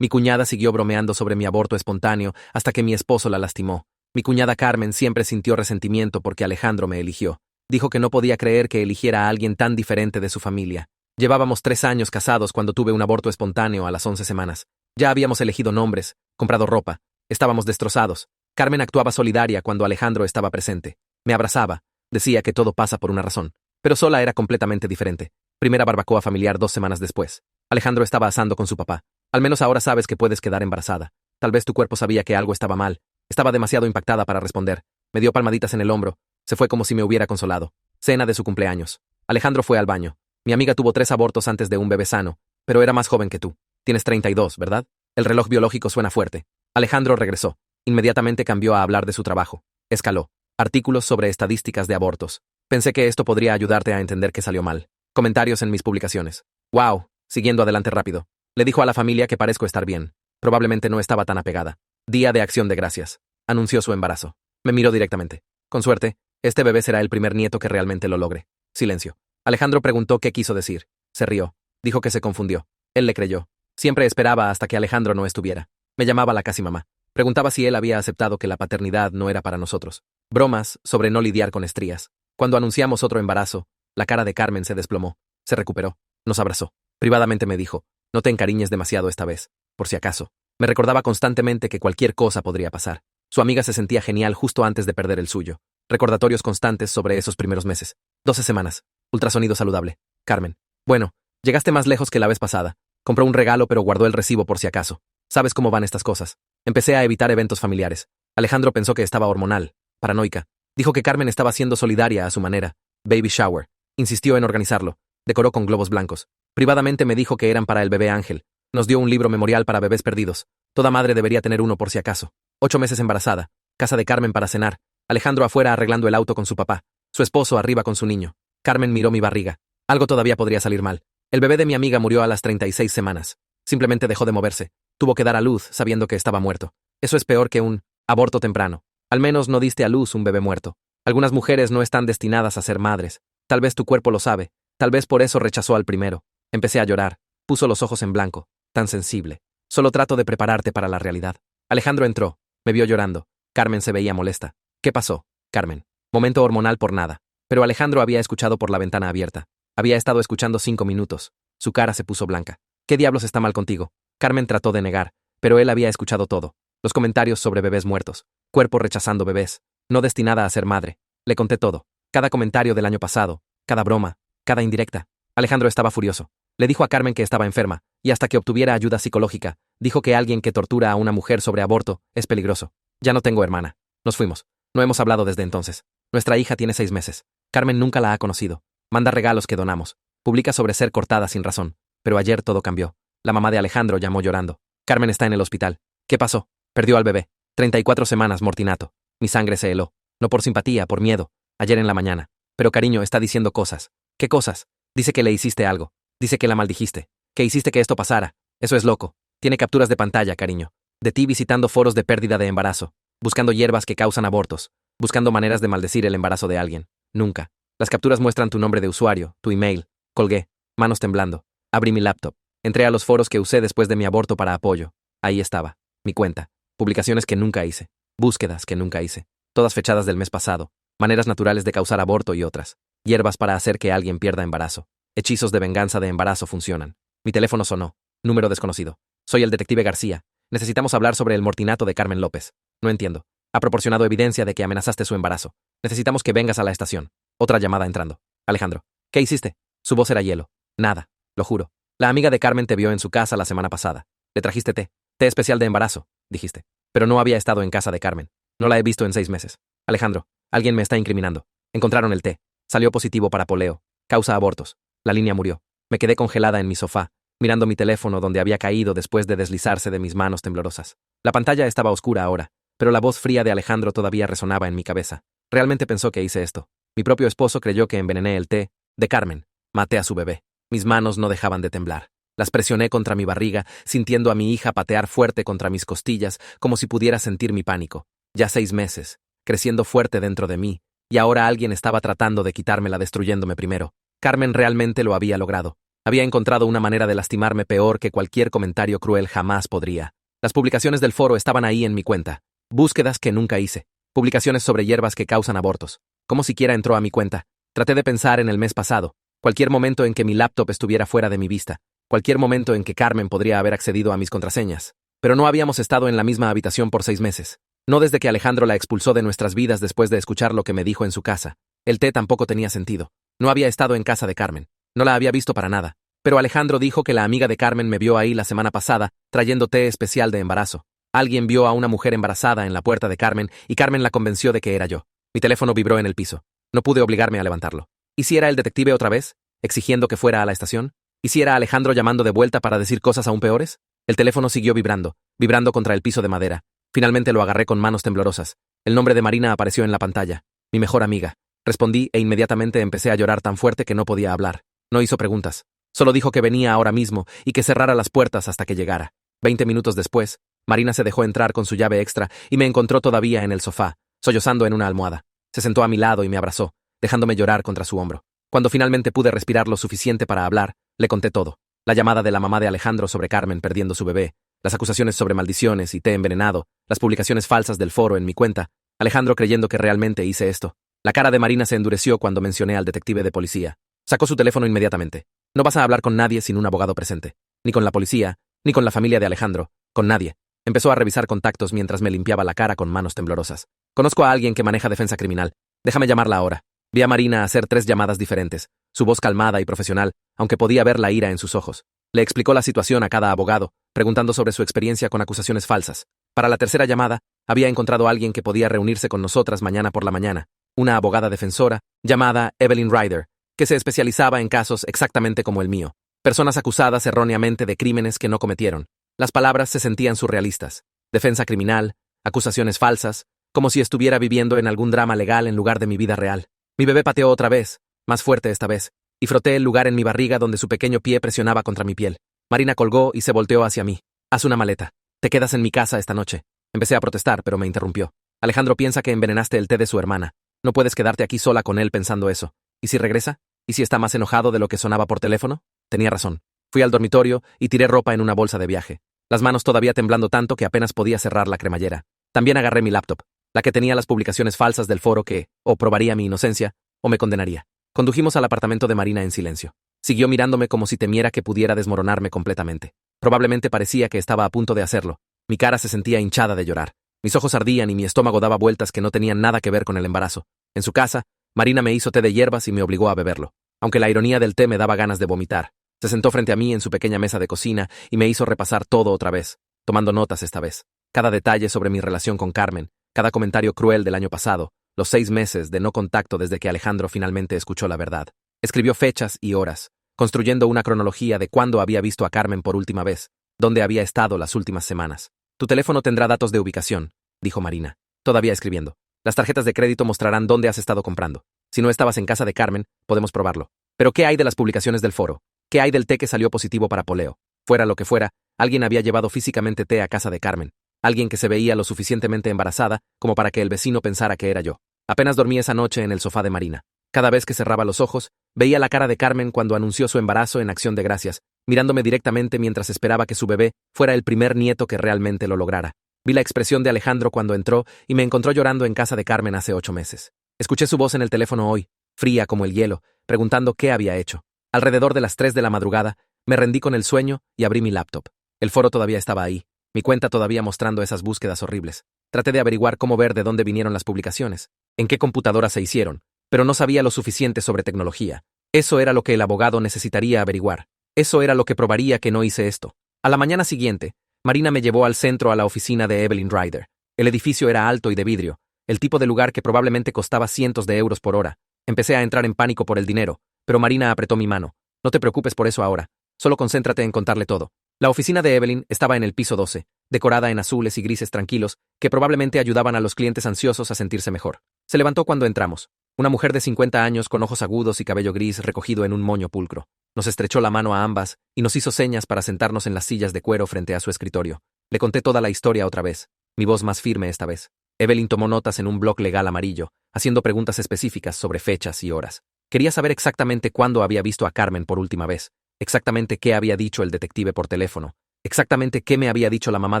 Mi cuñada siguió bromeando sobre mi aborto espontáneo hasta que mi esposo la lastimó. Mi cuñada Carmen siempre sintió resentimiento porque Alejandro me eligió. Dijo que no podía creer que eligiera a alguien tan diferente de su familia. Llevábamos 3 años casados cuando tuve un aborto espontáneo a las 11 semanas. Ya habíamos elegido nombres, comprado ropa. Estábamos destrozados. Carmen actuaba solidaria cuando Alejandro estaba presente. Me abrazaba. Decía que todo pasa por una razón. Pero sola era completamente diferente. Primera barbacoa familiar 2 semanas después. Alejandro estaba asando con su papá. Al menos ahora sabes que puedes quedar embarazada. Tal vez tu cuerpo sabía que algo estaba mal. Estaba demasiado impactada para responder. Me dio palmaditas en el hombro. Se fue como si me hubiera consolado. Cena de su cumpleaños. Alejandro fue al baño. Mi amiga tuvo 3 abortos antes de un bebé sano, pero era más joven que tú. Tienes 32, ¿verdad? El reloj biológico suena fuerte. Alejandro regresó. Inmediatamente cambió a hablar de su trabajo. Escaló. Artículos sobre estadísticas de abortos. Pensé que esto podría ayudarte a entender que salió mal. Comentarios en mis publicaciones. Wow. Siguiendo adelante rápido. Le dijo a la familia que parezco estar bien. Probablemente no estaba tan apegada. Día de acción de gracias. Anunció su embarazo. Me miró directamente. Con suerte, este bebé será el primer nieto que realmente lo logre. Silencio. Alejandro preguntó qué quiso decir. Se rió. Dijo que se confundió. Él le creyó. Siempre esperaba hasta que Alejandro no estuviera. Me llamaba la casi mamá. Preguntaba si él había aceptado que la paternidad no era para nosotros. Bromas sobre no lidiar con estrías. Cuando anunciamos otro embarazo, la cara de Carmen se desplomó. Se recuperó. Nos abrazó. Privadamente me dijo, no te encariñes demasiado esta vez, por si acaso. Me recordaba constantemente que cualquier cosa podría pasar. Su amiga se sentía genial justo antes de perder el suyo. Recordatorios constantes sobre esos primeros meses. 12 semanas. Ultrasonido saludable. Carmen. Bueno, llegaste más lejos que la vez pasada. Compró un regalo pero guardó el recibo por si acaso. Sabes cómo van estas cosas. Empecé a evitar eventos familiares. Alejandro pensó que estaba hormonal, paranoica. Dijo que Carmen estaba siendo solidaria a su manera. Baby shower. Insistió en organizarlo. Decoró con globos blancos. Privadamente me dijo que eran para el bebé Ángel. Nos dio un libro memorial para bebés perdidos. Toda madre debería tener uno por si acaso. 8 meses embarazada. Casa de Carmen para cenar. Alejandro afuera arreglando el auto con su papá. Su esposo arriba con su niño. Carmen miró mi barriga. Algo todavía podría salir mal. El bebé de mi amiga murió a las 36 semanas. Simplemente dejó de moverse. Tuvo que dar a luz sabiendo que estaba muerto. Eso es peor que un aborto temprano. Al menos no diste a luz un bebé muerto. Algunas mujeres no están destinadas a ser madres. Tal vez tu cuerpo lo sabe. Tal vez por eso rechazó al primero. Empecé a llorar. Puso los ojos en blanco. Tan sensible. Solo trato de prepararte para la realidad. Alejandro entró. Me vio llorando. Carmen se veía molesta. ¿Qué pasó, Carmen? Momento hormonal por nada. Pero Alejandro había escuchado por la ventana abierta. Había estado escuchando 5 minutos. Su cara se puso blanca. ¿Qué diablos está mal contigo? Carmen trató de negar, pero él había escuchado todo. Los comentarios sobre bebés muertos. Cuerpo rechazando bebés. No destinada a ser madre. Le conté todo. Cada comentario del año pasado. Cada broma. Cada indirecta. Alejandro estaba furioso. Le dijo a Carmen que estaba enferma, y hasta que obtuviera ayuda psicológica, dijo que alguien que tortura a una mujer sobre aborto es peligroso. Ya no tengo hermana. Nos fuimos. No hemos hablado desde entonces. Nuestra hija tiene 6 meses. Carmen nunca la ha conocido. Manda regalos que donamos. Publica sobre ser cortada sin razón. Pero ayer todo cambió. La mamá de Alejandro llamó llorando. Carmen está en el hospital. ¿Qué pasó? Perdió al bebé. 34 semanas, Mortinato. Mi sangre se heló. No por simpatía, por miedo. Ayer en la mañana. Pero cariño, está diciendo cosas. ¿Qué cosas? Dice que le hiciste algo. Dice que la maldijiste. Que hiciste que esto pasara. Eso es loco. Tiene capturas de pantalla, cariño. De ti visitando foros de pérdida de embarazo. Buscando hierbas que causan abortos. Buscando maneras de maldecir el embarazo de alguien. Nunca. Las capturas muestran tu nombre de usuario, tu email. Colgué. Manos temblando. Abrí mi laptop. Entré a los foros que usé después de mi aborto para apoyo. Ahí estaba. Mi cuenta. Publicaciones que nunca hice. Búsquedas que nunca hice. Todas fechadas del mes pasado. Maneras naturales de causar aborto y otras. Hierbas para hacer que alguien pierda embarazo. Hechizos de venganza de embarazo funcionan. Mi teléfono sonó. Número desconocido. Soy el detective García. Necesitamos hablar sobre el mortinato de Carmen López. No entiendo. Ha proporcionado evidencia de que amenazaste su embarazo. Necesitamos que vengas a la estación. Otra llamada entrando. Alejandro. ¿Qué hiciste? Su voz era hielo. Nada. Lo juro. La amiga de Carmen te vio en su casa la semana pasada. Le trajiste té. Té especial de embarazo, dijiste. Pero no había estado en casa de Carmen. No la he visto en 6 meses. Alejandro. Alguien me está incriminando. Encontraron el té. Salió positivo para poleo. Causa abortos. La línea murió. Me quedé congelada en mi sofá, mirando mi teléfono donde había caído después de deslizarse de mis manos temblorosas. La pantalla estaba oscura ahora, pero la voz fría de Alejandro todavía resonaba en mi cabeza. Realmente pensó que hice esto. Mi propio esposo creyó que envenené el té de Carmen. Maté a su bebé. Mis manos no dejaban de temblar. Las presioné contra mi barriga, sintiendo a mi hija patear fuerte contra mis costillas, como si pudiera sentir mi pánico. Ya 6 meses, creciendo fuerte dentro de mí, y ahora alguien estaba tratando de quitármela destruyéndome primero. Carmen realmente lo había logrado. Había encontrado una manera de lastimarme peor que cualquier comentario cruel jamás podría. Las publicaciones del foro estaban ahí en mi cuenta. Búsquedas que nunca hice. Publicaciones sobre hierbas que causan abortos. ¿Cómo siquiera entró a mi cuenta? Traté de pensar en el mes pasado. Cualquier momento en que mi laptop estuviera fuera de mi vista. Cualquier momento en que Carmen podría haber accedido a mis contraseñas. Pero no habíamos estado en la misma habitación por 6 meses. No desde que Alejandro la expulsó de nuestras vidas después de escuchar lo que me dijo en su casa. El té tampoco tenía sentido. No había estado en casa de Carmen. No la había visto para nada. Pero Alejandro dijo que la amiga de Carmen me vio ahí la semana pasada, trayendo té especial de embarazo. Alguien vio a una mujer embarazada en la puerta de Carmen y Carmen la convenció de que era yo. Mi teléfono vibró en el piso. No pude obligarme a levantarlo. ¿Y si era el detective otra vez, exigiendo que fuera a la estación? ¿Y si era Alejandro llamando de vuelta para decir cosas aún peores? El teléfono siguió vibrando, vibrando contra el piso de madera. Finalmente lo agarré con manos temblorosas. El nombre de Marina apareció en la pantalla. Mi mejor amiga. Respondí e inmediatamente empecé a llorar tan fuerte que no podía hablar. No hizo preguntas. Solo dijo que venía ahora mismo y que cerrara las puertas hasta que llegara. 20 minutos después, Marina se dejó entrar con su llave extra y me encontró todavía en el sofá, sollozando en una almohada. Se sentó a mi lado y me abrazó, dejándome llorar contra su hombro. Cuando finalmente pude respirar lo suficiente para hablar, le conté todo. La llamada de la mamá de Alejandro sobre Carmen perdiendo su bebé, las acusaciones sobre maldiciones y té envenenado, las publicaciones falsas del foro en mi cuenta, Alejandro creyendo que realmente hice esto. La cara de Marina se endureció cuando mencioné al detective de policía. Sacó su teléfono inmediatamente. No vas a hablar con nadie sin un abogado presente. Ni con la policía, ni con la familia de Alejandro, con nadie. Empezó a revisar contactos mientras me limpiaba la cara con manos temblorosas. Conozco a alguien que maneja defensa criminal. Déjame llamarla ahora. Vi a Marina hacer 3 llamadas diferentes, su voz calmada y profesional, aunque podía ver la ira en sus ojos. Le explicó la situación a cada abogado, preguntando sobre su experiencia con acusaciones falsas. Para la tercera llamada, había encontrado a alguien que podía reunirse con nosotras mañana por la mañana, una abogada defensora llamada Evelyn Ryder, que se especializaba en casos exactamente como el mío, personas acusadas erróneamente de crímenes que no cometieron. Las palabras se sentían surrealistas. Defensa criminal, acusaciones falsas, como si estuviera viviendo en algún drama legal en lugar de mi vida real. Mi bebé pateó otra vez, más fuerte esta vez, y froté el lugar en mi barriga donde su pequeño pie presionaba contra mi piel. Marina colgó y se volteó hacia mí. Haz una maleta. Te quedas en mi casa esta noche. Empecé a protestar, pero me interrumpió. Alejandro piensa que envenenaste el té de su hermana. No puedes quedarte aquí sola con él pensando eso. ¿Y si regresa? ¿Y si está más enojado de lo que sonaba por teléfono? Tenía razón. Fui al dormitorio y tiré ropa en una bolsa de viaje. Las manos todavía temblando tanto que apenas podía cerrar la cremallera. También agarré mi laptop, la que tenía las publicaciones falsas del foro que, o probaría mi inocencia, o me condenaría. Condujimos al apartamento de Marina en silencio. Siguió mirándome como si temiera que pudiera desmoronarme completamente. Probablemente parecía que estaba a punto de hacerlo. Mi cara se sentía hinchada de llorar. Mis ojos ardían y mi estómago daba vueltas que no tenían nada que ver con el embarazo. En su casa, Marina me hizo té de hierbas y me obligó a beberlo. Aunque la ironía del té me daba ganas de vomitar. Se sentó frente a mí en su pequeña mesa de cocina y me hizo repasar todo otra vez, tomando notas esta vez. Cada detalle sobre mi relación con Carmen, cada comentario cruel del año pasado, los 6 meses de no contacto desde que Alejandro finalmente escuchó la verdad. Escribió fechas y horas, construyendo una cronología de cuándo había visto a Carmen por última vez, dónde había estado las últimas semanas. Tu teléfono tendrá datos de ubicación, dijo Marina, todavía escribiendo. Las tarjetas de crédito mostrarán dónde has estado comprando. Si no estabas en casa de Carmen, podemos probarlo. Pero ¿qué hay de las publicaciones del foro? ¿Qué hay del té que salió positivo para poleo? Fuera lo que fuera, alguien había llevado físicamente té a casa de Carmen. Alguien que se veía lo suficientemente embarazada como para que el vecino pensara que era yo. Apenas dormí esa noche en el sofá de Marina. Cada vez que cerraba los ojos, veía la cara de Carmen cuando anunció su embarazo en Acción de Gracias, mirándome directamente mientras esperaba que su bebé fuera el primer nieto que realmente lo lograra. Vi la expresión de Alejandro cuando entró y me encontró llorando en casa de Carmen hace 8 meses. Escuché su voz en el teléfono hoy, fría como el hielo, preguntando qué había hecho. Alrededor de las 3 de la madrugada, me rendí con el sueño y abrí mi laptop. El foro todavía estaba ahí, mi cuenta todavía mostrando esas búsquedas horribles. Traté de averiguar cómo ver de dónde vinieron las publicaciones, en qué computadora se hicieron, pero no sabía lo suficiente sobre tecnología. Eso era lo que el abogado necesitaría averiguar. Eso era lo que probaría que no hice esto. A la mañana siguiente, Marina me llevó al centro a la oficina de Evelyn Ryder. El edificio era alto y de vidrio, el tipo de lugar que probablemente costaba cientos de euros por hora. Empecé a entrar en pánico por el dinero, pero Marina apretó mi mano. No te preocupes por eso ahora, solo concéntrate en contarle todo. La oficina de Evelyn estaba en el piso 12, decorada en azules y grises tranquilos, que probablemente ayudaban a los clientes ansiosos a sentirse mejor. Se levantó cuando entramos. Una mujer de 50 años con ojos agudos y cabello gris recogido en un moño pulcro. Nos estrechó la mano a ambas y nos hizo señas para sentarnos en las sillas de cuero frente a su escritorio. Le conté toda la historia otra vez, mi voz más firme esta vez. Evelyn tomó notas en un bloc legal amarillo, haciendo preguntas específicas sobre fechas y horas. Quería saber exactamente cuándo había visto a Carmen por última vez, exactamente qué había dicho el detective por teléfono, exactamente qué me había dicho la mamá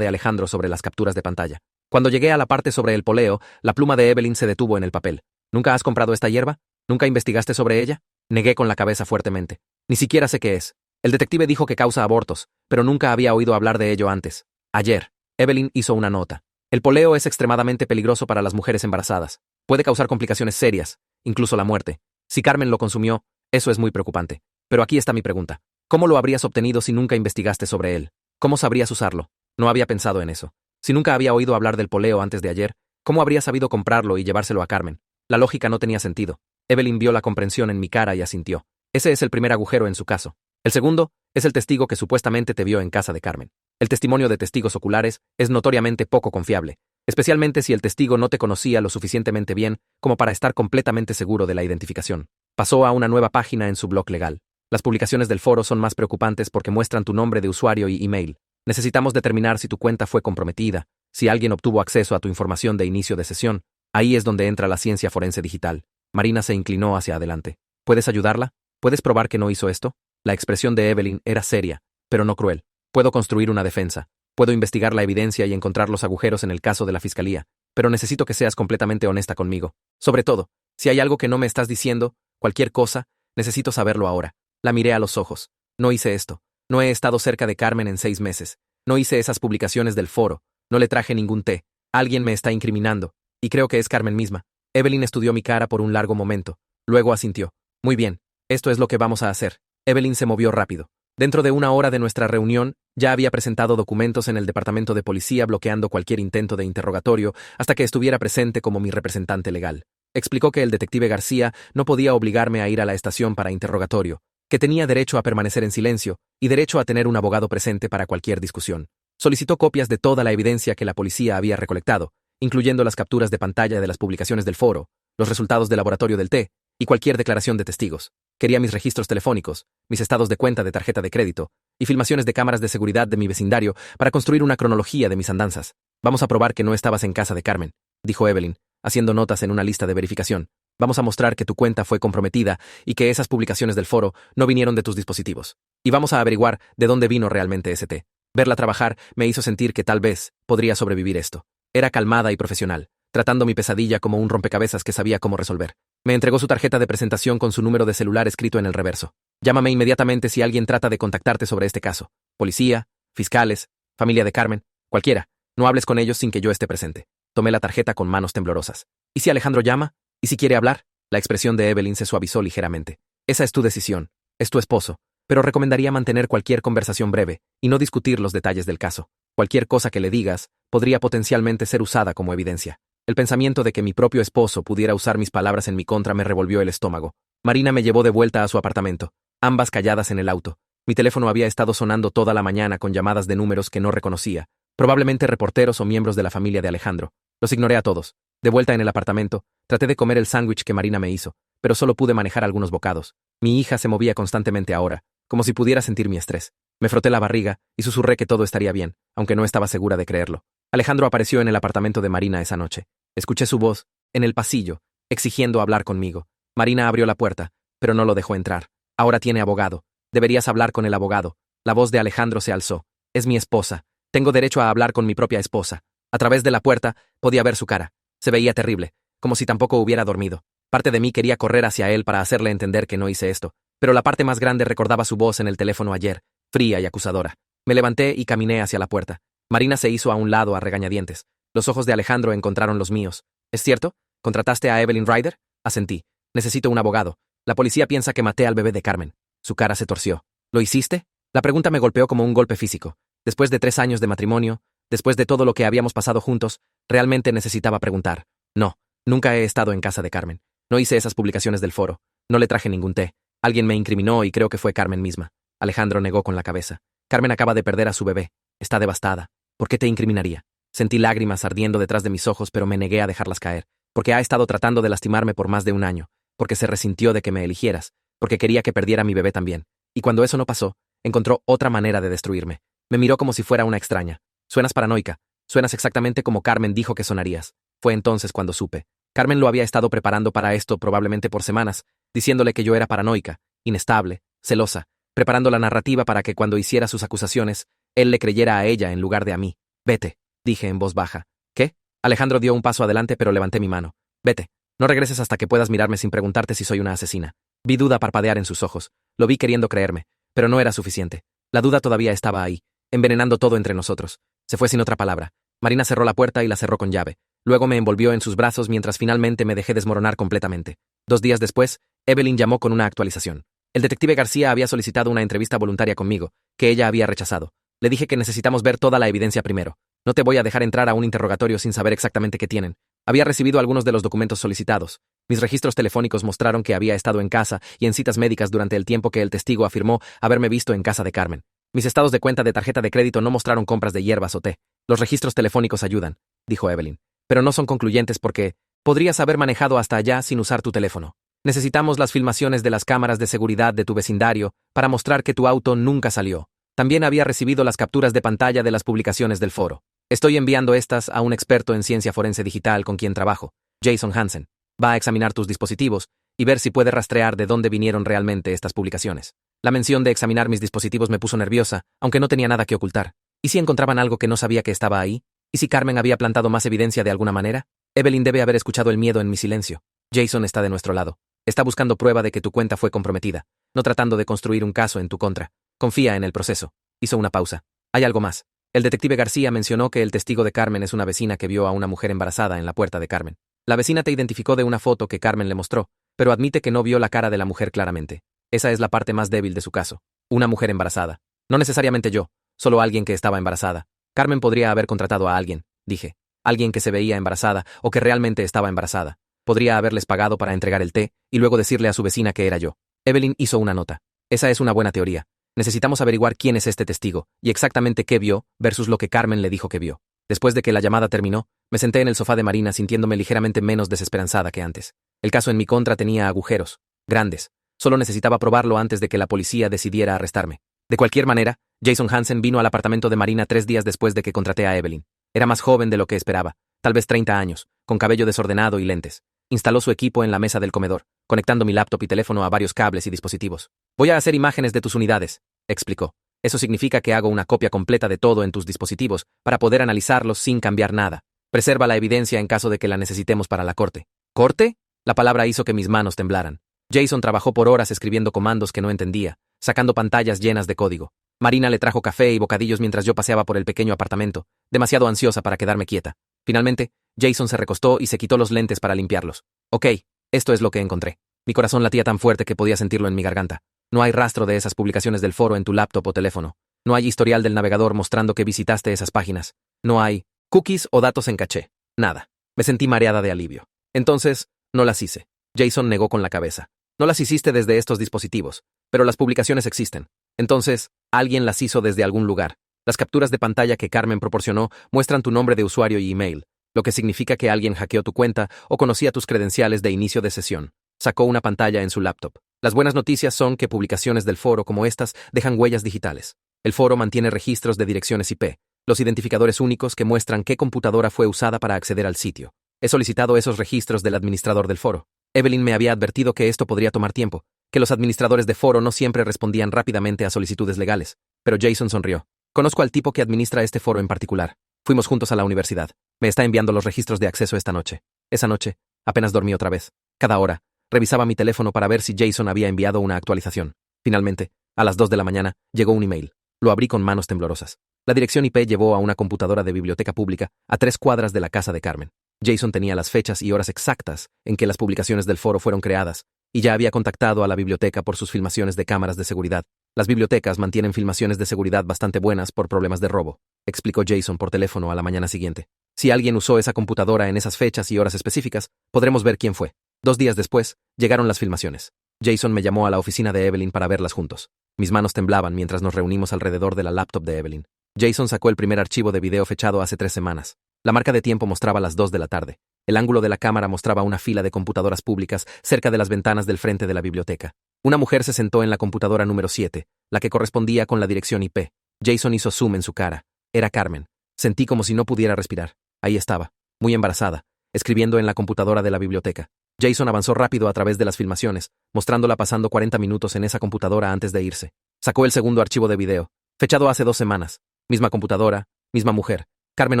de Alejandro sobre las capturas de pantalla. Cuando llegué a la parte sobre el poleo, la pluma de Evelyn se detuvo en el papel. ¿Nunca has comprado esta hierba? ¿Nunca investigaste sobre ella? Negué con la cabeza fuertemente. Ni siquiera sé qué es. El detective dijo que causa abortos, pero nunca había oído hablar de ello antes. Ayer, Evelyn hizo una nota. El poleo es extremadamente peligroso para las mujeres embarazadas. Puede causar complicaciones serias, incluso la muerte. Si Carmen lo consumió, eso es muy preocupante. Pero aquí está mi pregunta. ¿Cómo lo habrías obtenido si nunca investigaste sobre él? ¿Cómo sabrías usarlo? No había pensado en eso. Si nunca había oído hablar del poleo antes de ayer, ¿cómo habría sabido comprarlo y llevárselo a Carmen? La lógica no tenía sentido. Evelyn vio la comprensión en mi cara y asintió. Ese es el primer agujero en su caso. El segundo es el testigo que supuestamente te vio en casa de Carmen. El testimonio de testigos oculares es notoriamente poco confiable, especialmente si el testigo no te conocía lo suficientemente bien como para estar completamente seguro de la identificación. Pasó a una nueva página en su blog legal. Las publicaciones del foro son más preocupantes porque muestran tu nombre de usuario y email. Necesitamos determinar si tu cuenta fue comprometida, si alguien obtuvo acceso a tu información de inicio de sesión. Ahí es donde entra la ciencia forense digital. Marina se inclinó hacia adelante. ¿Puedes ayudarla? ¿Puedes probar que no hizo esto? La expresión de Evelyn era seria, pero no cruel. Puedo construir una defensa. Puedo investigar la evidencia y encontrar los agujeros en el caso de la fiscalía, pero necesito que seas completamente honesta conmigo. Sobre todo, si hay algo que no me estás diciendo, cualquier cosa, necesito saberlo ahora. La miré a los ojos. No hice esto. No he estado cerca de Carmen en 6 meses. No hice esas publicaciones del foro. No le traje ningún té. Alguien me está incriminando. Y creo que es Carmen misma. Evelyn estudió mi cara por un largo momento. Luego asintió. Muy bien. Esto es lo que vamos a hacer. Evelyn se movió rápido. Dentro de una hora de nuestra reunión, ya había presentado documentos en el departamento de policía bloqueando cualquier intento de interrogatorio hasta que estuviera presente como mi representante legal. Explicó que el detective García no podía obligarme a ir a la estación para interrogatorio, que tenía derecho a permanecer en silencio y derecho a tener un abogado presente para cualquier discusión. Solicitó copias de toda la evidencia que la policía había recolectado, incluyendo las capturas de pantalla de las publicaciones del foro, los resultados del laboratorio del té y cualquier declaración de testigos. Quería mis registros telefónicos, mis estados de cuenta de tarjeta de crédito y filmaciones de cámaras de seguridad de mi vecindario para construir una cronología de mis andanzas. Vamos a probar que no estabas en casa de Carmen, dijo Evelyn, haciendo notas en una lista de verificación. Vamos a mostrar que tu cuenta fue comprometida y que esas publicaciones del foro no vinieron de tus dispositivos. Y vamos a averiguar de dónde vino realmente ese té. Verla trabajar me hizo sentir que tal vez podría sobrevivir esto. Era calmada y profesional, tratando mi pesadilla como un rompecabezas que sabía cómo resolver. Me entregó su tarjeta de presentación con su número de celular escrito en el reverso. Llámame inmediatamente si alguien trata de contactarte sobre este caso. Policía, fiscales, familia de Carmen, cualquiera. No hables con ellos sin que yo esté presente. Tomé la tarjeta con manos temblorosas. ¿Y si Alejandro llama? ¿Y si quiere hablar? La expresión de Evelyn se suavizó ligeramente. Esa es tu decisión. Es tu esposo. Pero recomendaría mantener cualquier conversación breve y no discutir los detalles del caso. Cualquier cosa que le digas podría potencialmente ser usada como evidencia. El pensamiento de que mi propio esposo pudiera usar mis palabras en mi contra me revolvió el estómago. Marina me llevó de vuelta a su apartamento, ambas calladas en el auto. Mi teléfono había estado sonando toda la mañana con llamadas de números que no reconocía, probablemente reporteros o miembros de la familia de Alejandro. Los ignoré a todos. De vuelta en el apartamento, traté de comer el sándwich que Marina me hizo, pero solo pude manejar algunos bocados. Mi hija se movía constantemente ahora, como si pudiera sentir mi estrés. Me froté la barriga y susurré que todo estaría bien, aunque no estaba segura de creerlo. Alejandro apareció en el apartamento de Marina esa noche. Escuché su voz, en el pasillo, exigiendo hablar conmigo. Marina abrió la puerta, pero no lo dejó entrar. Ahora tiene abogado. Deberías hablar con el abogado. La voz de Alejandro se alzó. Es mi esposa. Tengo derecho a hablar con mi propia esposa. A través de la puerta podía ver su cara. Se veía terrible, como si tampoco hubiera dormido. Parte de mí quería correr hacia él para hacerle entender que no hice esto, pero la parte más grande recordaba su voz en el teléfono ayer, fría y acusadora. Me levanté y caminé hacia la puerta. Marina se hizo a un lado a regañadientes. Los ojos de Alejandro encontraron los míos. ¿Es cierto? ¿Contrataste a Evelyn Ryder? Asentí. Necesito un abogado. La policía piensa que maté al bebé de Carmen. Su cara se torció. ¿Lo hiciste? La pregunta me golpeó como un golpe físico. Después de 3 años de matrimonio, después de todo lo que habíamos pasado juntos, realmente necesitaba preguntar. No, nunca he estado en casa de Carmen. No hice esas publicaciones del foro. No le traje ningún té. Alguien me incriminó y creo que fue Carmen misma. Alejandro negó con la cabeza. Carmen acaba de perder a su bebé. Está devastada. ¿Por qué te incriminaría? Sentí lágrimas ardiendo detrás de mis ojos, pero me negué a dejarlas caer. Porque ha estado tratando de lastimarme por más de 1 año. Porque se resintió de que me eligieras. Porque quería que perdiera a mi bebé también. Y cuando eso no pasó, encontró otra manera de destruirme. Me miró como si fuera una extraña. Suenas paranoica. Suenas exactamente como Carmen dijo que sonarías. Fue entonces cuando supe. Carmen lo había estado preparando para esto probablemente por semanas, diciéndole que yo era paranoica, inestable, celosa, preparando la narrativa para que cuando hiciera sus acusaciones, él le creyera a ella en lugar de a mí. Vete, dije en voz baja. ¿Qué? Alejandro dio un paso adelante, pero levanté mi mano. Vete. No regreses hasta que puedas mirarme sin preguntarte si soy una asesina. Vi duda parpadear en sus ojos. Lo vi queriendo creerme, pero no era suficiente. La duda todavía estaba ahí, envenenando todo entre nosotros. Se fue sin otra palabra. Marina cerró la puerta y la cerró con llave. Luego me envolvió en sus brazos mientras finalmente me dejé desmoronar completamente. 2 días después, Evelyn llamó con una actualización. El detective García había solicitado una entrevista voluntaria conmigo, que ella había rechazado. Le dije que necesitamos ver toda la evidencia primero. No te voy a dejar entrar a un interrogatorio sin saber exactamente qué tienen. Había recibido algunos de los documentos solicitados. Mis registros telefónicos mostraron que había estado en casa y en citas médicas durante el tiempo que el testigo afirmó haberme visto en casa de Carmen. Mis estados de cuenta de tarjeta de crédito no mostraron compras de hierbas o té. Los registros telefónicos ayudan, dijo Evelyn, pero no son concluyentes porque podrías haber manejado hasta allá sin usar tu teléfono. Necesitamos las filmaciones de las cámaras de seguridad de tu vecindario para mostrar que tu auto nunca salió. También había recibido las capturas de pantalla de las publicaciones del foro. Estoy enviando estas a un experto en ciencia forense digital con quien trabajo, Jason Hansen. Va a examinar tus dispositivos y ver si puede rastrear de dónde vinieron realmente estas publicaciones. La mención de examinar mis dispositivos me puso nerviosa, aunque no tenía nada que ocultar. ¿Y si encontraban algo que no sabía que estaba ahí? ¿Y si Carmen había plantado más evidencia de alguna manera? Evelyn debe haber escuchado el miedo en mi silencio. Jason está de nuestro lado. Está buscando prueba de que tu cuenta fue comprometida, no tratando de construir un caso en tu contra. Confía en el proceso. Hizo una pausa. Hay algo más. El detective García mencionó que el testigo de Carmen es una vecina que vio a una mujer embarazada en la puerta de Carmen. La vecina te identificó de una foto que Carmen le mostró, pero admite que no vio la cara de la mujer claramente. Esa es la parte más débil de su caso. Una mujer embarazada. No necesariamente yo, solo alguien que estaba embarazada. Carmen podría haber contratado a alguien, dije. Alguien que se veía embarazada o que realmente estaba embarazada. Podría haberles pagado para entregar el té y luego decirle a su vecina que era yo. Evelyn hizo una nota. Esa es una buena teoría. Necesitamos averiguar quién es este testigo y exactamente qué vio versus lo que Carmen le dijo que vio. Después de que la llamada terminó, me senté en el sofá de Marina sintiéndome ligeramente menos desesperanzada que antes. El caso en mi contra tenía agujeros, grandes. Solo necesitaba probarlo antes de que la policía decidiera arrestarme. De cualquier manera, Jason Hansen vino al apartamento de Marina 3 días después de que contraté a Evelyn. Era más joven de lo que esperaba, tal vez 30 años, con cabello desordenado y lentes. Instaló su equipo en la mesa del comedor, conectando mi laptop y teléfono a varios cables y dispositivos. Voy a hacer imágenes de tus unidades, explicó. Eso significa que hago una copia completa de todo en tus dispositivos para poder analizarlos sin cambiar nada. Preserva la evidencia en caso de que la necesitemos para la corte. ¿Corte? La palabra hizo que mis manos temblaran. Jason trabajó por horas escribiendo comandos que no entendía, sacando pantallas llenas de código. Marina le trajo café y bocadillos mientras yo paseaba por el pequeño apartamento, demasiado ansiosa para quedarme quieta. Finalmente, Jason se recostó y se quitó los lentes para limpiarlos. Ok, esto es lo que encontré. Mi corazón latía tan fuerte que podía sentirlo en mi garganta. No hay rastro de esas publicaciones del foro en tu laptop o teléfono. No hay historial del navegador mostrando que visitaste esas páginas. No hay cookies o datos en caché. Nada. Me sentí mareada de alivio. Entonces, no las hice. Jason negó con la cabeza. No las hiciste desde estos dispositivos, pero las publicaciones existen. Entonces, alguien las hizo desde algún lugar. Las capturas de pantalla que Carmen proporcionó muestran tu nombre de usuario y email, lo que significa que alguien hackeó tu cuenta o conocía tus credenciales de inicio de sesión. Sacó una pantalla en su laptop. Las buenas noticias son que publicaciones del foro como estas dejan huellas digitales. El foro mantiene registros de direcciones IP, los identificadores únicos que muestran qué computadora fue usada para acceder al sitio. He solicitado esos registros del administrador del foro. Evelyn me había advertido que esto podría tomar tiempo, que los administradores de foro no siempre respondían rápidamente a solicitudes legales, pero Jason sonrió. Conozco al tipo que administra este foro en particular. Fuimos juntos a la universidad. Me está enviando los registros de acceso esta noche. Esa noche, apenas dormí otra vez. Cada hora, revisaba mi teléfono para ver si Jason había enviado una actualización. Finalmente, a las 2 de la mañana, llegó un email. Lo abrí con manos temblorosas. La dirección IP llevó a una computadora de biblioteca pública a 3 cuadras de la casa de Carmen. Jason tenía las fechas y horas exactas en que las publicaciones del foro fueron creadas, y ya había contactado a la biblioteca por sus filmaciones de cámaras de seguridad. Las bibliotecas mantienen filmaciones de seguridad bastante buenas por problemas de robo, explicó Jason por teléfono a la mañana siguiente. Si alguien usó esa computadora en esas fechas y horas específicas, podremos ver quién fue. 2 días después, llegaron las filmaciones. Jason me llamó a la oficina de Evelyn para verlas juntos. Mis manos temblaban mientras nos reunimos alrededor de la laptop de Evelyn. Jason sacó el primer archivo de video fechado hace 3 semanas. La marca de tiempo mostraba las 2 de la tarde. El ángulo de la cámara mostraba una fila de computadoras públicas cerca de las ventanas del frente de la biblioteca. Una mujer se sentó en la computadora número 7, la que correspondía con la dirección IP. Jason hizo zoom en su cara. Era Carmen. Sentí como si no pudiera respirar. Ahí estaba, muy embarazada, escribiendo en la computadora de la biblioteca. Jason avanzó rápido a través de las filmaciones, mostrándola pasando 40 minutos en esa computadora antes de irse. Sacó el segundo archivo de video, fechado hace 2 semanas. Misma computadora, misma mujer. Carmen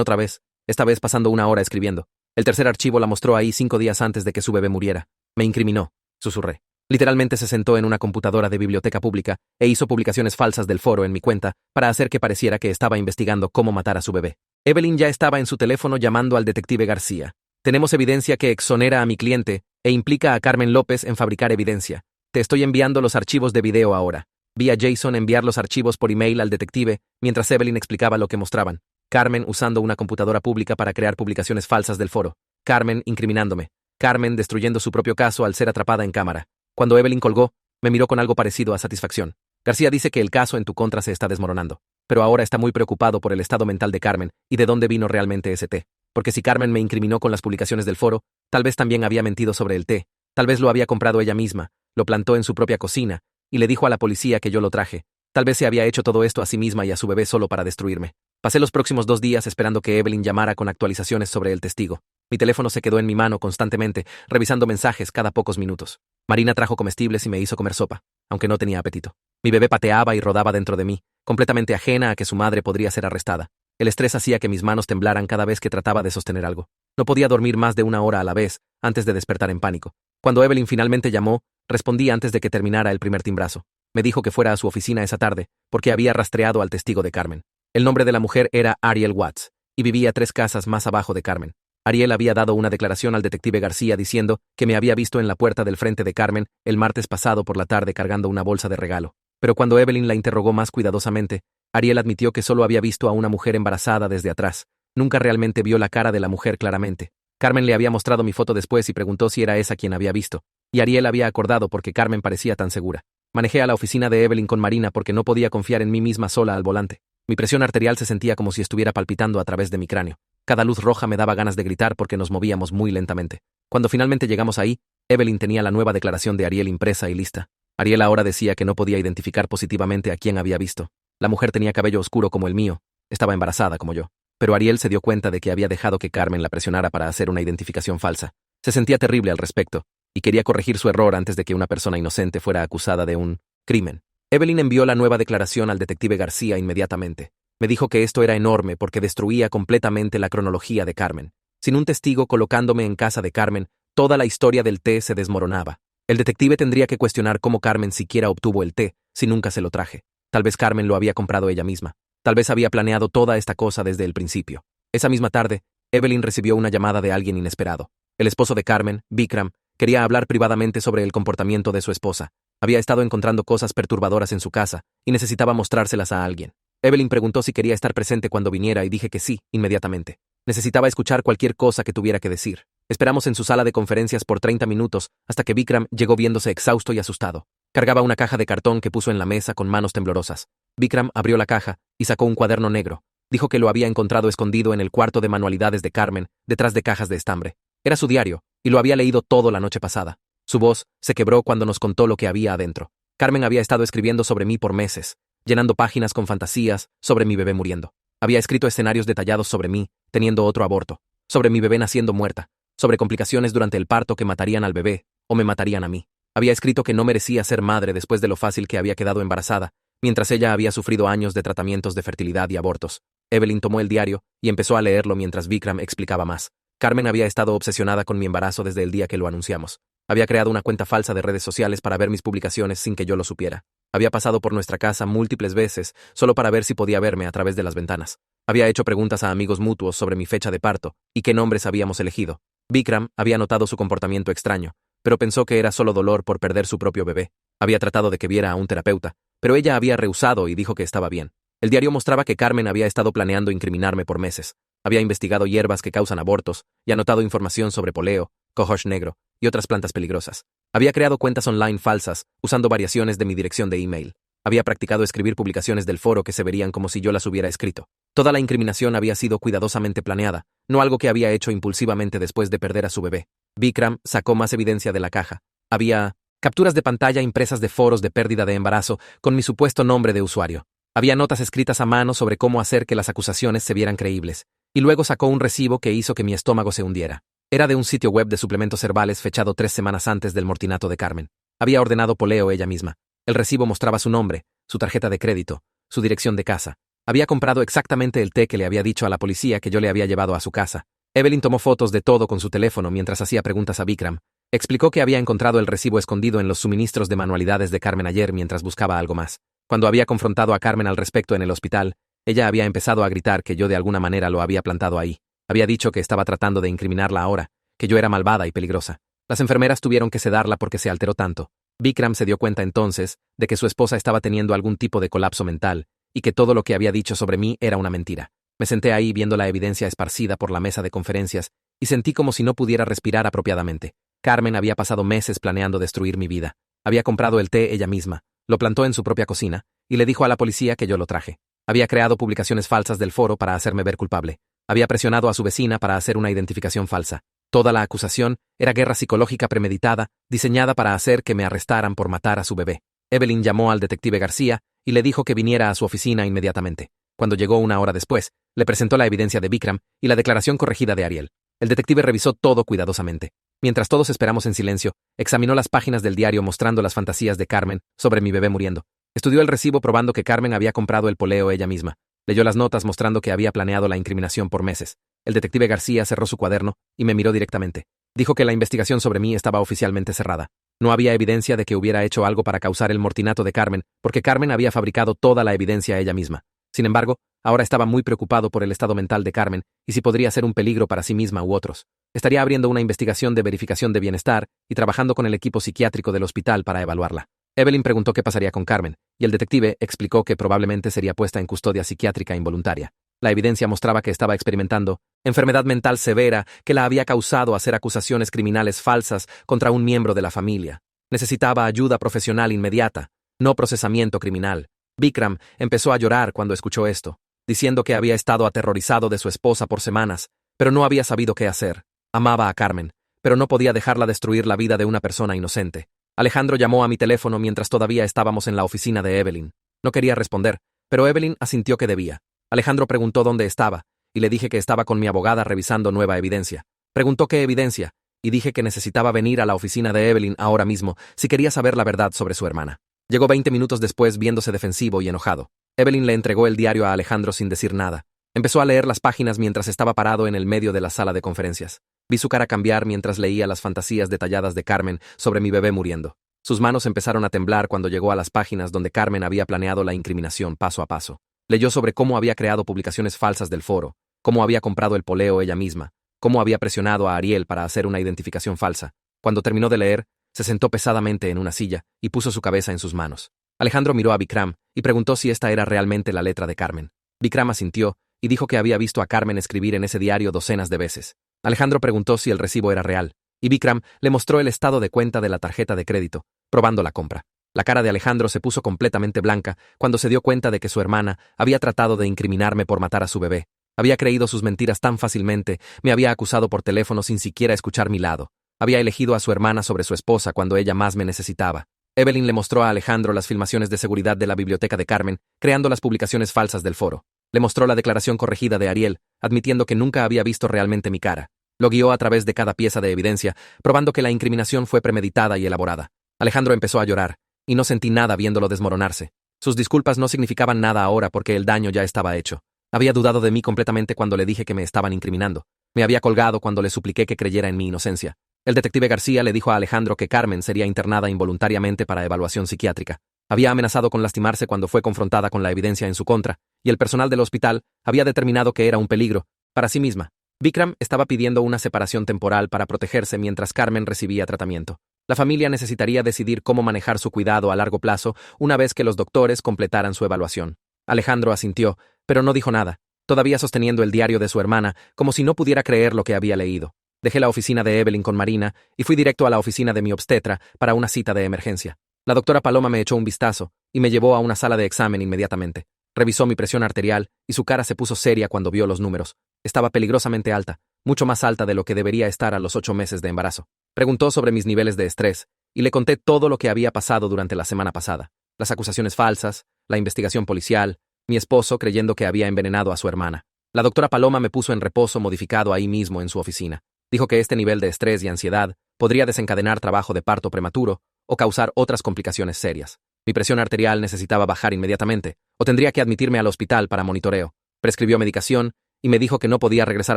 otra vez, esta vez pasando 1 hora escribiendo. El tercer archivo la mostró ahí 5 días antes de que su bebé muriera. Me incriminó, susurré. Literalmente se sentó en una computadora de biblioteca pública e hizo publicaciones falsas del foro en mi cuenta para hacer que pareciera que estaba investigando cómo matar a su bebé. Evelyn ya estaba en su teléfono llamando al detective García. Tenemos evidencia que exonera a mi cliente e implica a Carmen López en fabricar evidencia. Te estoy enviando los archivos de video ahora. Vi a Jason enviar los archivos por email al detective mientras Evelyn explicaba lo que mostraban. Carmen usando una computadora pública para crear publicaciones falsas del foro. Carmen incriminándome. Carmen destruyendo su propio caso al ser atrapada en cámara. Cuando Evelyn colgó, me miró con algo parecido a satisfacción. García dice que el caso en tu contra se está desmoronando, pero ahora está muy preocupado por el estado mental de Carmen y de dónde vino realmente ese té. Porque si Carmen me incriminó con las publicaciones del foro, tal vez también había mentido sobre el té, tal vez lo había comprado ella misma, lo plantó en su propia cocina y le dijo a la policía que yo lo traje. Tal vez se había hecho todo esto a sí misma y a su bebé solo para destruirme. Pasé los próximos 2 días esperando que Evelyn llamara con actualizaciones sobre el testigo. Mi teléfono se quedó en mi mano constantemente, revisando mensajes cada pocos minutos. Marina trajo comestibles y me hizo comer sopa, aunque no tenía apetito. Mi bebé pateaba y rodaba dentro de mí, completamente ajena a que su madre podría ser arrestada. El estrés hacía que mis manos temblaran cada vez que trataba de sostener algo. No podía dormir más de 1 hora a la vez, antes de despertar en pánico. Cuando Evelyn finalmente llamó, respondí antes de que terminara el primer timbrazo. Me dijo que fuera a su oficina esa tarde, porque había rastreado al testigo de Carmen. El nombre de la mujer era Ariel Watts, y vivía 3 casas más abajo de Carmen. Ariel había dado una declaración al detective García diciendo que me había visto en la puerta del frente de Carmen el martes pasado por la tarde cargando una bolsa de regalo. Pero cuando Evelyn la interrogó más cuidadosamente, Ariel admitió que solo había visto a una mujer embarazada desde atrás. Nunca realmente vio la cara de la mujer claramente. Carmen le había mostrado mi foto después y preguntó si era esa quien había visto. Y Ariel había acordado porque Carmen parecía tan segura. Manejé a la oficina de Evelyn con Marina porque no podía confiar en mí misma sola al volante. Mi presión arterial se sentía como si estuviera palpitando a través de mi cráneo. Cada luz roja me daba ganas de gritar porque nos movíamos muy lentamente. Cuando finalmente llegamos ahí, Evelyn tenía la nueva declaración de Ariel impresa y lista. Ariel ahora decía que no podía identificar positivamente a quién había visto. La mujer tenía cabello oscuro como el mío, estaba embarazada como yo. Pero Ariel se dio cuenta de que había dejado que Carmen la presionara para hacer una identificación falsa. Se sentía terrible al respecto, y quería corregir su error antes de que una persona inocente fuera acusada de un crimen. Evelyn envió la nueva declaración al detective García inmediatamente. Me dijo que esto era enorme porque destruía completamente la cronología de Carmen. Sin un testigo colocándome en casa de Carmen, toda la historia del té se desmoronaba. El detective tendría que cuestionar cómo Carmen siquiera obtuvo el té, si nunca se lo traje. Tal vez Carmen lo había comprado ella misma. Tal vez había planeado toda esta cosa desde el principio. Esa misma tarde, Evelyn recibió una llamada de alguien inesperado. El esposo de Carmen, Vikram, quería hablar privadamente sobre el comportamiento de su esposa. Había estado encontrando cosas perturbadoras en su casa y necesitaba mostrárselas a alguien. Evelyn preguntó si quería estar presente cuando viniera y dije que sí, inmediatamente. Necesitaba escuchar cualquier cosa que tuviera que decir. Esperamos en su sala de conferencias por 30 minutos hasta que Vikram llegó viéndose exhausto y asustado. Cargaba una caja de cartón que puso en la mesa con manos temblorosas. Vikram abrió la caja y sacó un cuaderno negro. Dijo que lo había encontrado escondido en el cuarto de manualidades de Carmen, detrás de cajas de estambre. Era su diario, y lo había leído todo la noche pasada. Su voz se quebró cuando nos contó lo que había adentro. Carmen había estado escribiendo sobre mí por meses, llenando páginas con fantasías sobre mi bebé muriendo. Había escrito escenarios detallados sobre mí, teniendo otro aborto, sobre mi bebé naciendo muerta, sobre complicaciones durante el parto que matarían al bebé, o me matarían a mí. Había escrito que no merecía ser madre después de lo fácil que había quedado embarazada, mientras ella había sufrido años de tratamientos de fertilidad y abortos. Evelyn tomó el diario y empezó a leerlo mientras Vikram explicaba más. Carmen había estado obsesionada con mi embarazo desde el día que lo anunciamos. Había creado una cuenta falsa de redes sociales para ver mis publicaciones sin que yo lo supiera. Había pasado por nuestra casa múltiples veces solo para ver si podía verme a través de las ventanas. Había hecho preguntas a amigos mutuos sobre mi fecha de parto y qué nombres habíamos elegido. Vikram había notado su comportamiento extraño, pero pensó que era solo dolor por perder su propio bebé. Había tratado de que viera a un terapeuta, pero ella había rehusado y dijo que estaba bien. El diario mostraba que Carmen había estado planeando incriminarme por meses. Había investigado hierbas que causan abortos y anotado información sobre poleo, cohosh negro y otras plantas peligrosas. Había creado cuentas online falsas, usando variaciones de mi dirección de email. Había practicado escribir publicaciones del foro que se verían como si yo las hubiera escrito. Toda la incriminación había sido cuidadosamente planeada, no algo que había hecho impulsivamente después de perder a su bebé. Vikram sacó más evidencia de la caja. Había capturas de pantalla impresas de foros de pérdida de embarazo con mi supuesto nombre de usuario. Había notas escritas a mano sobre cómo hacer que las acusaciones se vieran creíbles. Y luego sacó un recibo que hizo que mi estómago se hundiera. Era de un sitio web de suplementos herbales fechado 3 semanas antes del mortinato de Carmen. Había ordenado poleo ella misma. El recibo mostraba su nombre, su tarjeta de crédito, su dirección de casa. Había comprado exactamente el té que le había dicho a la policía que yo le había llevado a su casa. Evelyn tomó fotos de todo con su teléfono mientras hacía preguntas a Vikram. Explicó que había encontrado el recibo escondido en los suministros de manualidades de Carmen ayer mientras buscaba algo más. Cuando había confrontado a Carmen al respecto en el hospital, ella había empezado a gritar que yo de alguna manera lo había plantado ahí. Había dicho que estaba tratando de incriminarla ahora, que yo era malvada y peligrosa. Las enfermeras tuvieron que sedarla porque se alteró tanto. Vikram se dio cuenta entonces de que su esposa estaba teniendo algún tipo de colapso mental y que todo lo que había dicho sobre mí era una mentira. Me senté ahí viendo la evidencia esparcida por la mesa de conferencias y sentí como si no pudiera respirar apropiadamente. Carmen había pasado meses planeando destruir mi vida. Había comprado el té ella misma, lo plantó en su propia cocina y le dijo a la policía que yo lo traje. Había creado publicaciones falsas del foro para hacerme ver culpable. Había presionado a su vecina para hacer una identificación falsa. Toda la acusación era guerra psicológica premeditada, diseñada para hacer que me arrestaran por matar a su bebé. Evelyn llamó al detective García y le dijo que viniera a su oficina inmediatamente. Cuando llegó una hora después, le presentó la evidencia de Vikram y la declaración corregida de Ariel. El detective revisó todo cuidadosamente. Mientras todos esperamos en silencio, examinó las páginas del diario mostrando las fantasías de Carmen sobre mi bebé muriendo. Estudió el recibo probando que Carmen había comprado el poleo ella misma. Leyó las notas mostrando que había planeado la incriminación por meses. El detective García cerró su cuaderno y me miró directamente. Dijo que la investigación sobre mí estaba oficialmente cerrada. No había evidencia de que hubiera hecho algo para causar el mortinato de Carmen, porque Carmen había fabricado toda la evidencia ella misma. Sin embargo, ahora estaba muy preocupado por el estado mental de Carmen y si podría ser un peligro para sí misma u otros. Estaría abriendo una investigación de verificación de bienestar y trabajando con el equipo psiquiátrico del hospital para evaluarla. Evelyn preguntó qué pasaría con Carmen, y el detective explicó que probablemente sería puesta en custodia psiquiátrica involuntaria. La evidencia mostraba que estaba experimentando enfermedad mental severa que la había causado hacer acusaciones criminales falsas contra un miembro de la familia. Necesitaba ayuda profesional inmediata, no procesamiento criminal. Vikram empezó a llorar cuando escuchó esto, diciendo que había estado aterrorizado de su esposa por semanas, pero no había sabido qué hacer. Amaba a Carmen, pero no podía dejarla destruir la vida de una persona inocente. Alejandro llamó a mi teléfono mientras todavía estábamos en la oficina de Evelyn. No quería responder, pero Evelyn asintió que debía. Alejandro preguntó dónde estaba, y le dije que estaba con mi abogada revisando nueva evidencia. Preguntó qué evidencia, y dije que necesitaba venir a la oficina de Evelyn ahora mismo si quería saber la verdad sobre su hermana. Llegó 20 minutos después viéndose defensivo y enojado. Evelyn le entregó el diario a Alejandro sin decir nada. Empezó a leer las páginas mientras estaba parado en el medio de la sala de conferencias. Vi su cara cambiar mientras leía las fantasías detalladas de Carmen sobre mi bebé muriendo. Sus manos empezaron a temblar cuando llegó a las páginas donde Carmen había planeado la incriminación paso a paso. Leyó sobre cómo había creado publicaciones falsas del foro, cómo había comprado el poleo ella misma, cómo había presionado a Ariel para hacer una identificación falsa. Cuando terminó de leer, se sentó pesadamente en una silla y puso su cabeza en sus manos. Alejandro miró a Vikram y preguntó si esta era realmente la letra de Carmen. Vikram asintió y dijo que había visto a Carmen escribir en ese diario docenas de veces. Alejandro preguntó si el recibo era real, y Vikram le mostró el estado de cuenta de la tarjeta de crédito, probando la compra. La cara de Alejandro se puso completamente blanca cuando se dio cuenta de que su hermana había tratado de incriminarme por matar a su bebé. Había creído sus mentiras tan fácilmente, me había acusado por teléfono sin siquiera escuchar mi lado. Había elegido a su hermana sobre su esposa cuando ella más me necesitaba. Evelyn le mostró a Alejandro las filmaciones de seguridad de la biblioteca de Carmen, creando las publicaciones falsas del foro. Le mostró la declaración corregida de Ariel, admitiendo que nunca había visto realmente mi cara. Lo guió a través de cada pieza de evidencia, probando que la incriminación fue premeditada y elaborada. Alejandro empezó a llorar, y no sentí nada viéndolo desmoronarse. Sus disculpas no significaban nada ahora porque el daño ya estaba hecho. Había dudado de mí completamente cuando le dije que me estaban incriminando. Me había colgado cuando le supliqué que creyera en mi inocencia. El detective García le dijo a Alejandro que Carmen sería internada involuntariamente para evaluación psiquiátrica. Había amenazado con lastimarse cuando fue confrontada con la evidencia en su contra, y el personal del hospital había determinado que era un peligro para sí misma. Vikram estaba pidiendo una separación temporal para protegerse mientras Carmen recibía tratamiento. La familia necesitaría decidir cómo manejar su cuidado a largo plazo una vez que los doctores completaran su evaluación. Alejandro asintió, pero no dijo nada, todavía sosteniendo el diario de su hermana, como si no pudiera creer lo que había leído. Dejé la oficina de Evelyn con Marina y fui directo a la oficina de mi obstetra para una cita de emergencia. La doctora Paloma me echó un vistazo y me llevó a una sala de examen inmediatamente. Revisó mi presión arterial y su cara se puso seria cuando vio los números. Estaba peligrosamente alta, mucho más alta de lo que debería estar a los 8 meses de embarazo. Preguntó sobre mis niveles de estrés y le conté todo lo que había pasado durante la semana pasada. Las acusaciones falsas, la investigación policial, mi esposo creyendo que había envenenado a su hermana. La doctora Paloma me puso en reposo modificado ahí mismo en su oficina. Dijo que este nivel de estrés y ansiedad podría desencadenar trabajo de parto prematuro o causar otras complicaciones serias. Mi presión arterial necesitaba bajar inmediatamente, o tendría que admitirme al hospital para monitoreo. Prescribió medicación y me dijo que no podía regresar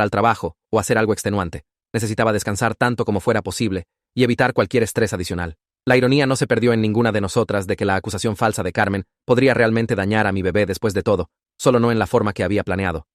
al trabajo o hacer algo extenuante. Necesitaba descansar tanto como fuera posible y evitar cualquier estrés adicional. La ironía no se perdió en ninguna de nosotras de que la acusación falsa de Carmen podría realmente dañar a mi bebé después de todo, solo no en la forma que había planeado.